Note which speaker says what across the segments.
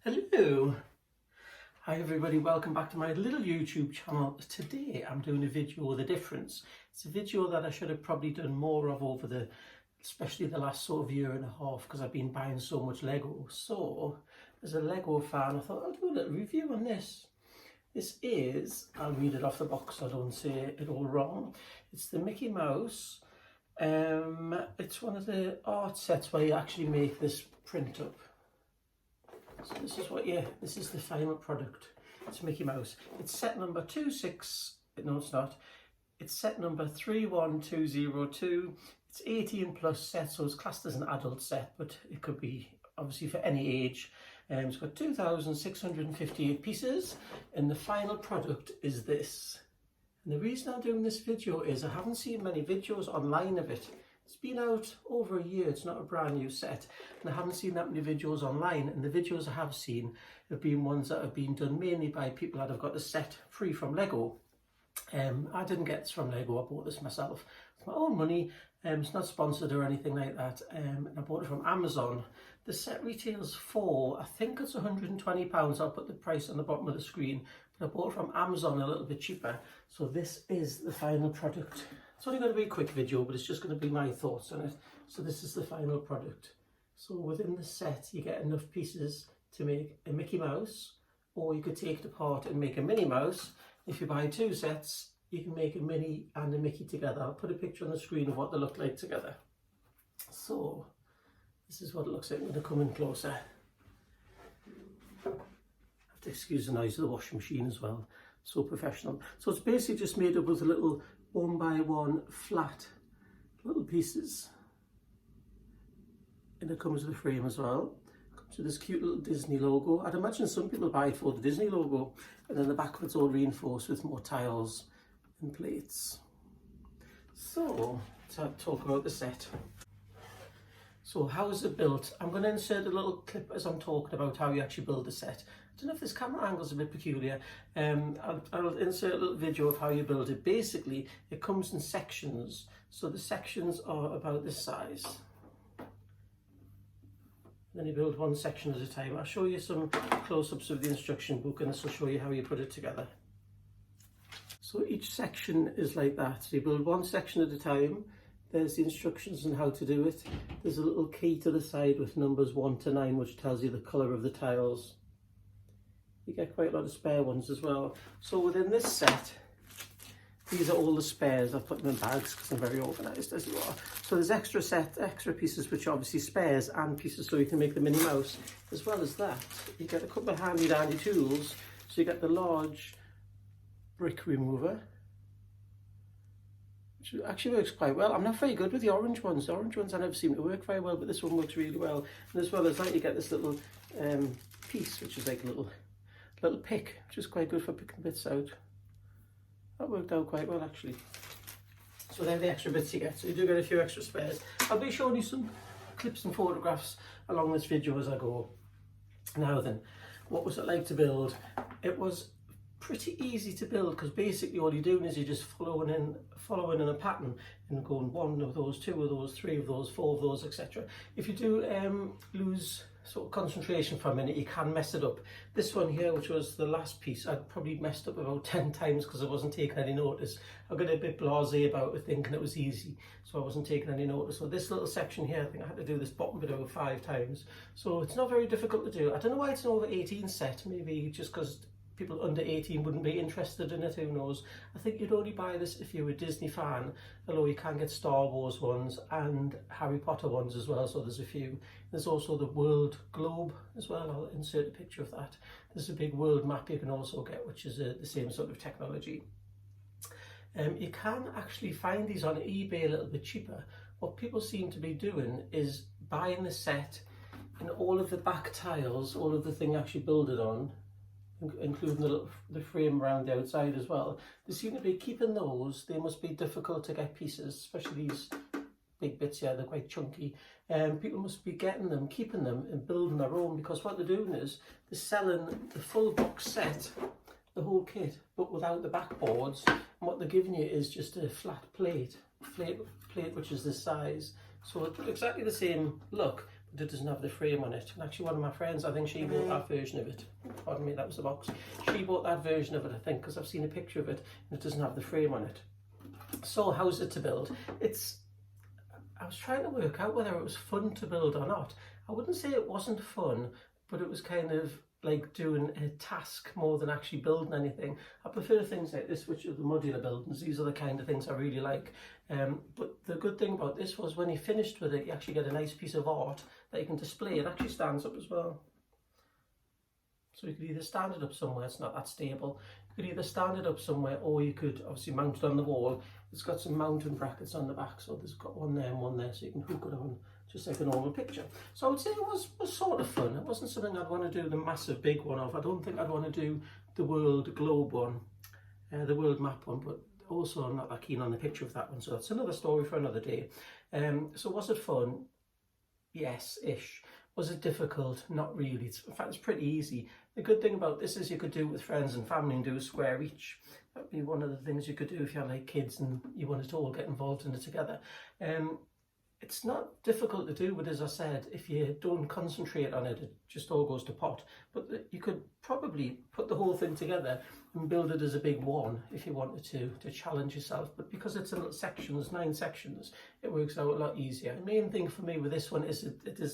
Speaker 1: Hello! Hi everybody, welcome back to my little YouTube channel. Today I'm doing a video with a difference. It's a video that I should have probably done more of over especially the last sort of year and a half, because I've been buying so much Lego. So, as a Lego fan, I thought I'll do a little review on this. This is, I'll read it off the box so I don't say it all wrong. It's the Mickey Mouse. It's one of the art sets where you actually make this print up. So this is the final product. It's Mickey Mouse. It's set number 26, no it's not. It's set number 31202. It's 18 plus set, so it's classed as an adult set, but it could be obviously for any age. It's got 2,658 pieces, and the final product is this. And the reason I'm doing this video is I haven't seen many videos online of it. It's been out over a year, it's not a brand new set, and I haven't seen that many videos online, and the videos I have seen have been ones that have been done mainly by people that have got the set free from Lego. I didn't get this from Lego, I bought this myself. It's my own money, it's not sponsored or anything like that, and I bought it from Amazon. The set retails for, I think it's £120, I'll put the price on the bottom of the screen, but I bought it from Amazon a little bit cheaper. So this is the final product. It's only going to be a quick video, but it's just going to be my thoughts on it. So this is the final product. So within the set, you get enough pieces to make a Mickey Mouse, or you could take it apart and make a Minnie Mouse. If you buy two sets, you can make a Minnie and a Mickey together. I'll put a picture on the screen of what they look like together. So this is what it looks like. I'm going to come in closer. I have to excuse the noise of the washing machine as well. So professional. So it's basically just made up with a little 1x1 flat little pieces, and it comes with a frame as well. Comes with this cute little Disney logo. I'd imagine some people buy it for the Disney logo, and then the back of it's all reinforced with more tiles and plates. So let's talk about the set. So how is it built? I'm going to insert a little clip as I'm talking about how you actually build a set. I don't know if this camera angle is a bit peculiar. I'll insert a little video of how you build it. Basically, it comes in sections. So the sections are about this size. Then you build one section at a time. I'll show you some close-ups of the instruction book, and this will show you how you put it together. So each section is like that. So you build one section at a time. There's the instructions on how to do it. There's a little key to the side with numbers 1 to 9, which tells you the colour of the tiles. You get quite a lot of spare ones as well. So within this set, these are all the spares. I've put them in bags because I'm very organised, as you are. So there's extra pieces, which are obviously spares and pieces so you can make the Minnie Mouse. As well as that, you get a couple of handy dandy tools. So you get the large brick remover, which actually works quite well. I'm not very good with the orange ones. The orange ones I never seem to work very well, but this one works really well. And as well as that, you get this little piece, which is like a little pick, which is quite good for picking bits out. That worked out quite well actually. So they're the extra bits you get. So you do get a few extra spares. I'll be showing you some clips and photographs along this video as I go. Now then, what was it like to build? It was pretty easy to build, because basically all you're doing is you're just following in a pattern and going 1 of those, 2 of those, 3 of those, 4 of those, etc. If you do lose sort of concentration for a minute, you can mess it up. This one here, which was the last piece, I'd probably messed up about 10 times because I wasn't taking any notice. I got a bit blasé about it, thinking it was easy, so I wasn't taking any notice. So this little section here, I think I had to do this bottom bit over 5 times. So it's not very difficult to do. I don't know why it's an over 18 set, maybe just because people under 18 wouldn't be interested in it, who knows. I think you'd only buy this if you're a Disney fan, although you can get Star Wars ones and Harry Potter ones as well, so there's a few. There's also the world globe as well. I'll insert a picture of that. There's a big world map you can also get, which is the same sort of technology. You can actually find these on eBay a little bit cheaper. What people seem to be doing is buying the set and all of the back tiles, all of the thing actually builded on, including the frame around the outside as well. They seem to be keeping those. They must be difficult to get pieces, especially these big bits here. They're quite chunky. People must be getting them, keeping them, and building their own, because what they're doing is they're selling the full box set, the whole kit, but without the backboards. And what they're giving you is just a flat plate which is this size. So it's exactly the same look, but it doesn't have the frame on it. And actually one of my friends, I think she bought that version of it. Pardon me, that was the box. She bought that version of it, I think, because I've seen a picture of it and it doesn't have the frame on it. So how's it to build? I was trying to work out whether it was fun to build or not. I wouldn't say it wasn't fun, but it was kind of like doing a task more than actually building anything. I prefer things like this, which are the modular buildings. These are the kind of things I really like. But the good thing about this was when you finished with it, you actually get a nice piece of art that you can display. It actually stands up as well. So you could either stand it up somewhere, it's not that stable. You could either stand it up somewhere, or you could obviously mount it on the wall. It's got some mounting brackets on the back, so there's got one there and one there, so you can hook it on just like a normal picture. So I would say it was sort of fun. It wasn't something I'd want to do the massive big one of. I don't think I'd want to do the world globe one, the world map one, but also I'm not that keen on the picture of that one, so that's another story for another day. So was it fun? Yes-ish. Was it difficult? Not really. In fact, it's pretty easy. The good thing about this is you could do it with friends and family and do a square each. That would be one of the things you could do if you had like kids and you wanted to all get involved in it together. It's not difficult to do, but as I said, if you don't concentrate on it, it just all goes to pot. But you could probably put the whole thing together and build it as a big one if you wanted to challenge yourself. But because it's in little sections, 9 sections, it works out a lot easier. The main thing for me with this one is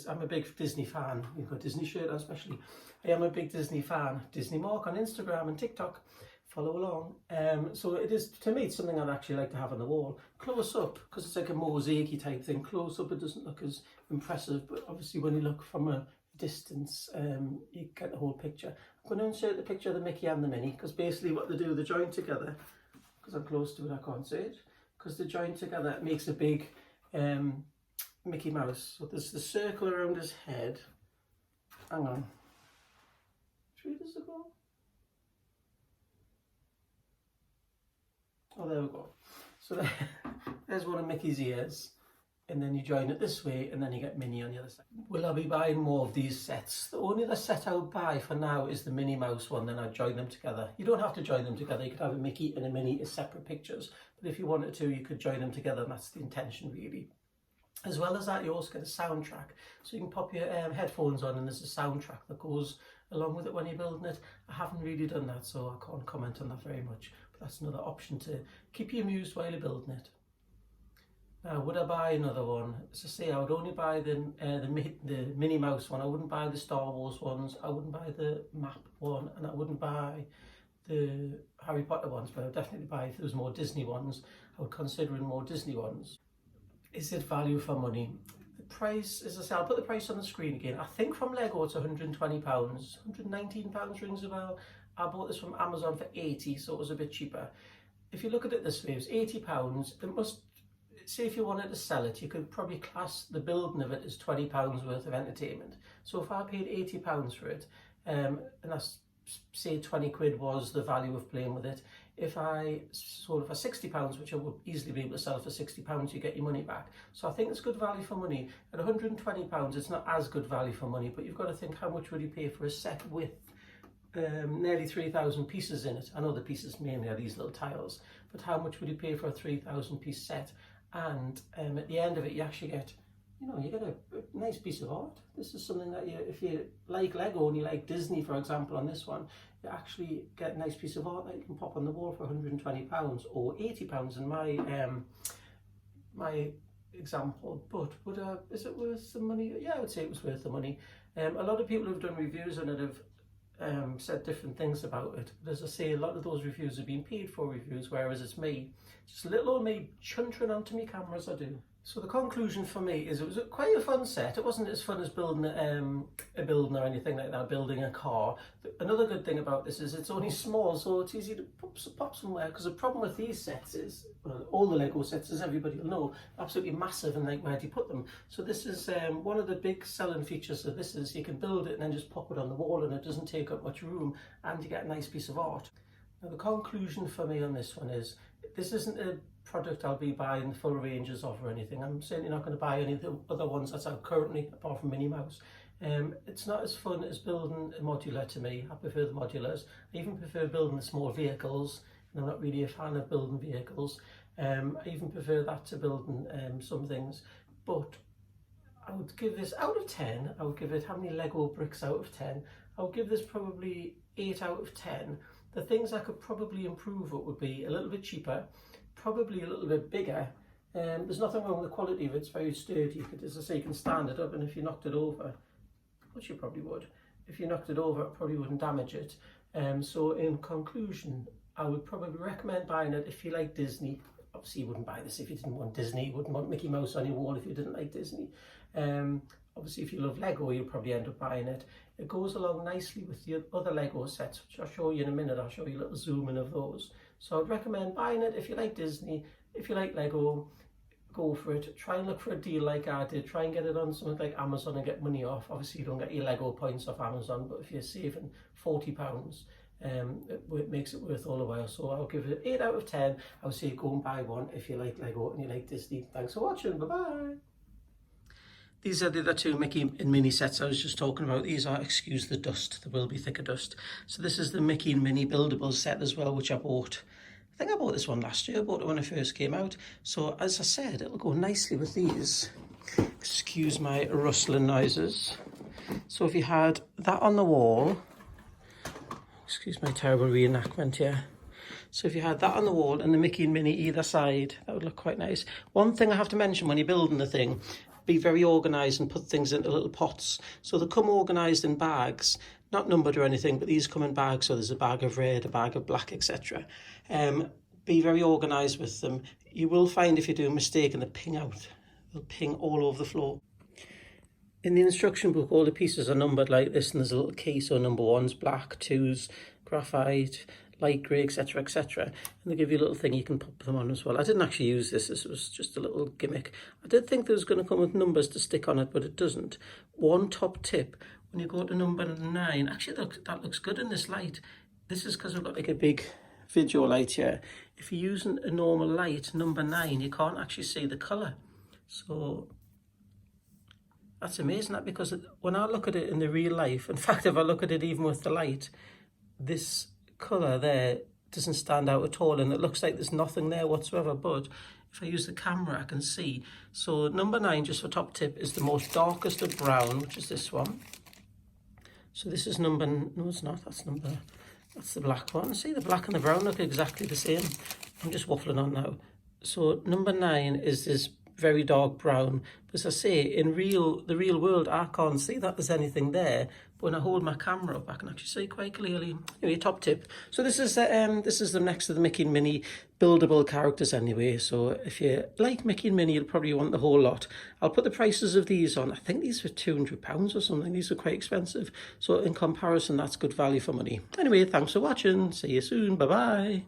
Speaker 1: I'm a big Disney fan. You've got a Disney shirt on especially. I am a big Disney fan. Disney Mark on Instagram and TikTok. Follow along. So it is, to me, it's something I'd actually like to have on the wall. Close up, because it's like a mosaic-y type thing. Close up, it doesn't look as impressive, but obviously when you look from a distance, you get the whole picture. I'm going to insert the picture of the Mickey and the Minnie, because basically what they do, they join together, because I'm close to it, I can't say it, because they join together, it makes a big Mickey Mouse. So there's the circle around his head. Hang on. Which way does it go? Oh, there we go. So there's one of Mickey's ears, and then you join it this way, and then you get Minnie on the other side. Will I be buying more of these sets? The only other set I would buy for now is the Minnie Mouse one, then I'd join them together. You don't have to join them together. You could have a Mickey and a Minnie as separate pictures, but if you wanted to, you could join them together, and that's the intention, really. As well as that, you also get a soundtrack. So you can pop your headphones on, and there's a soundtrack that goes along with it when you're building it. I haven't really done that, so I can't comment on that very much. But that's another option to keep you amused while you're building it. Now, would I buy another one? As I say, I would only buy the Minnie Mouse one. I wouldn't buy the Star Wars ones. I wouldn't buy the map one, and I wouldn't buy the Harry Potter ones. But I would definitely buy, if there was more Disney ones, I would consider more Disney ones. Is it value for money? The price, as I say, I'll put the price on the screen again. I think from Lego it's £120, £119 rings a bell. I bought this from Amazon for 80, so it was a bit cheaper. If you look at it this way, it's £80. It must, say if you wanted to sell it, you could probably class the building of it as £20 worth of entertainment. So if I paid £80 for it, and that's, say 20 quid was the value of playing with it, if I sold it for £60, which I would easily be able to sell for £60, you get your money back. So I think it's good value for money. At £120, it's not as good value for money, but you've got to think, how much would you pay for a set with nearly 3,000 pieces in it? I know the pieces mainly are these little tiles, but how much would you pay for a 3,000 piece set? And at the end of it, you actually get, you get a nice piece of art. This is something that if you like Lego and you like Disney, for example, on this one, you actually get a nice piece of art that you can pop on the wall for £120 or £80 in my example. But is it worth the money? Yeah, I would say it was worth the money. A lot of people who've done reviews on it have said different things about it, but as I say, a lot of those reviews have been paid for reviews, whereas it's me, just a little old me chuntering onto me camera as I do. So the conclusion for me is it was quite a fun set. It wasn't as fun as building a building or anything like that, building a car. Another good thing about this is it's only small, so it's easy to pop somewhere, because the problem with these sets is, well, all the Lego sets, as everybody will know, absolutely massive, and like, where do you put them? So this is one of the big selling features of this is you can build it and then just pop it on the wall, and it doesn't take up much room, and you get a nice piece of art. Now the conclusion for me on this one is, this isn't a product I'll be buying full ranges of or anything. I'm certainly not going to buy any of the other ones that's out currently, apart from Minnie Mouse. It's not as fun as building a modular to me. I prefer the modulars. I even prefer building the small vehicles, and I'm not really a fan of building vehicles. I even prefer that to building some things, but I would give this out of 10. I would give it, how many Lego bricks out of 10? I would give this probably 8 out of 10. The things I could probably improve it would be a little bit cheaper, probably a little bit bigger. There's nothing wrong with the quality of it. It's very sturdy. You could, as I say, you can stand it up, and if you knocked it over, which you probably would, if you knocked it over, it probably wouldn't damage it. So in conclusion, I would probably recommend buying it if you like Disney. Obviously you wouldn't buy this if you didn't want Disney. You wouldn't want Mickey Mouse on your wall if you didn't like Disney. Obviously if you love Lego, you'll probably end up buying it. It goes along nicely with the other Lego sets, which I'll show you in a minute. I'll show you a little zoom in of those. So I'd recommend buying it if you like Disney. If you like Lego, go for it. Try and look for a deal like I did. Try and get it on something like Amazon and get money off. Obviously you don't get your Lego points off Amazon, but if you're saving £40, it makes it worth all the while. So I'll give it 8 out of 10. I would say go and buy one if you like Lego and you like Disney. Thanks for watching. Bye bye. These are the other two Mickey and Minnie sets I was just talking about. These are, excuse the dust, there will be thicker dust. So this is the Mickey and Minnie buildable set as well, which I bought. I think I bought this one last year. I bought it when it first came out. So as I said, it'll go nicely with these. Excuse my rustling noises. So if you had that on the wall, excuse my terrible reenactment here. So if you had that on the wall and the Mickey and Minnie either side, that would look quite nice. One thing I have to mention when you're building the thing, be very organised and put things into little pots. So they come organised in bags, not numbered or anything, but these come in bags. So there's a bag of red, a bag of black, etc. Be very organised with them. You will find if you do a mistake and they ping out, they'll ping all over the floor. In the instruction book, all the pieces are numbered like this, and there's a little key. So number 1's black, 2's graphite, light grey, etc, etc. And they give you a little thing you can pop them on as well. I didn't actually use this. This was just a little gimmick. I did think there was going to come with numbers to stick on it, but it doesn't. One top tip, when you go to number 9, actually that looks good in this light. This is because I've got like a big video light here. If you're using a normal light, number 9, you can't actually see the colour. So that's amazing, that, because when I look at it in the real life, in fact, if I look at it even with the light, this colour there doesn't stand out at all, and it looks like there's nothing there whatsoever. But if I use the camera, I can see. So number 9, just for top tip, is the most darkest of brown, which is this one. So this is number, no it's not, that's the black one. See, the black and the brown look exactly the same. I'm just waffling on now. So number 9 is this very dark brown. But as I say, in the real world, I can't see that there's anything there. But when I hold my camera up, I can actually see quite clearly. Anyway, top tip. So this is the next to the Mickey and Minnie buildable characters anyway. So if you like Mickey and Minnie, you'll probably want the whole lot. I'll put the prices of these on. I think these were £200 or something. These are quite expensive. So in comparison, that's good value for money. Anyway, thanks for watching. See you soon. Bye-bye.